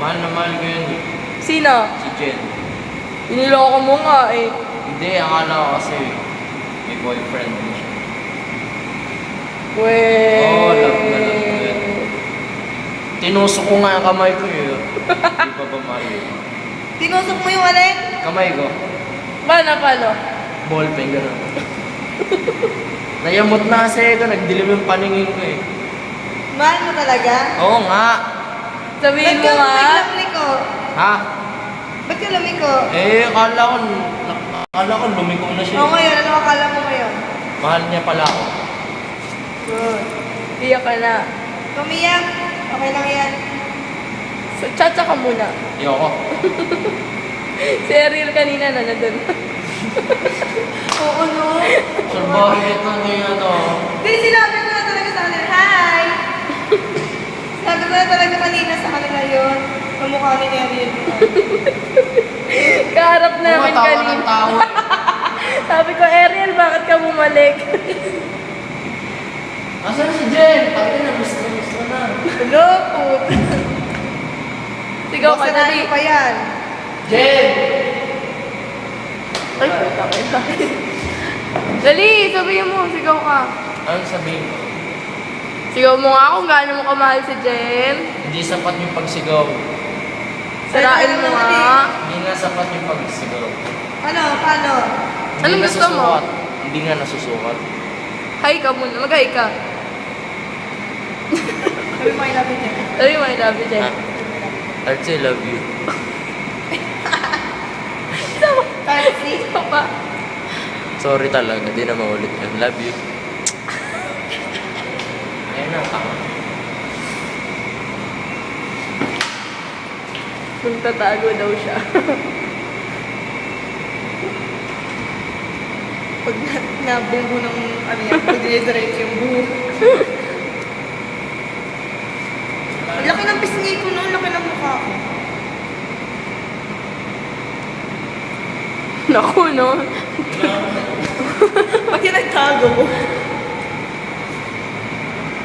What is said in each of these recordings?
Mahal na mahal ko yun. Sino? Si Jen. Iniloko mo nga eh. Hindi, akala ko kasi may boyfriend din siya. Weh. Love na love ko yun. Tinusok ko nga ang kamay ko yun. Hindi pa ba mahal yun? Tinusok mo yung alin? Kamay ko. Paano? Ballpen, gano'n. Nayamot na kasi ito, nagdilim yung paningin ko eh. Mahal mo talaga? Oo nga. Sabihin mo Ba't ka nga. biglang liko? Ha? Ba't ka lumiko? Akala ko lumiko na siya. O ngayon, ano akala mo ngayon? Mahal niya pala ako. Good. Iyak ka na. Tumiyak. Okay lang yan. So, chacha ka muna. Ayoko. Si Ariel kanina na nandun. Oo, no? Salbahe ito ngayon to. Hindi, sinabi ko na talaga sa kanila, hi! Sabi ko na talaga kanina sa kanila yun. Kamukha ni Ariel. Kaharap namin Tumatawa kanina. ng tawa. Sabi ko, Ariel, bakit ka bumalik? Nasaan si Jen? Pati na, miss na. Hello, put. Sigaw ka, dali. pa yan. Jen! Ay, puta ka. Dali, sabihin mo, sigaw ka. Anong sabihin ko? Sigaw mo nga kung gaano mo kamahal si Jen. Hindi sapat yung pagsigaw. Sarain mo nga. Hindi nga sapat yung pagsigaw. Ano? Paano? Hindi Anong gusto mo? nasusukat. Hindi nga nasusukat. Hi ka muna, mag-hi ka. Sabi mo, I love you, Jen. Sabi mo, I love you, Jen. I'd say love you. Taxi. Ito pa. Sorry talaga, di na maulit yun. Love you. Ayun na, tama. Magtatago daw siya. Pag nabunggo ng ano yan, pag-diretso yung buhok. Ang laki ng pisngi ko noon, laki ng mukha ko. Naku, no? Ba't yung nagtago mo?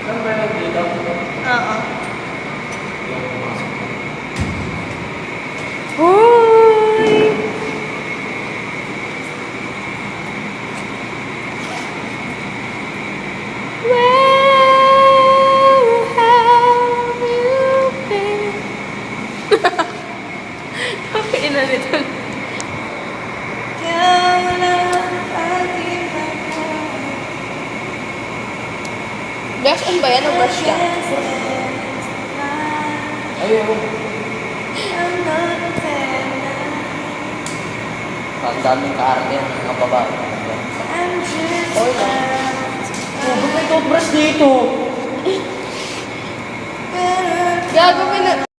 Saan ba yung dito? Oo. Hoy! Where have you been? Tapos na nito. Brush on ba yan o brush ka? Ayun. Ang daming kaarte yan, mga babae. Oy, Oh, ba't may toothbrush dito? gago ka na.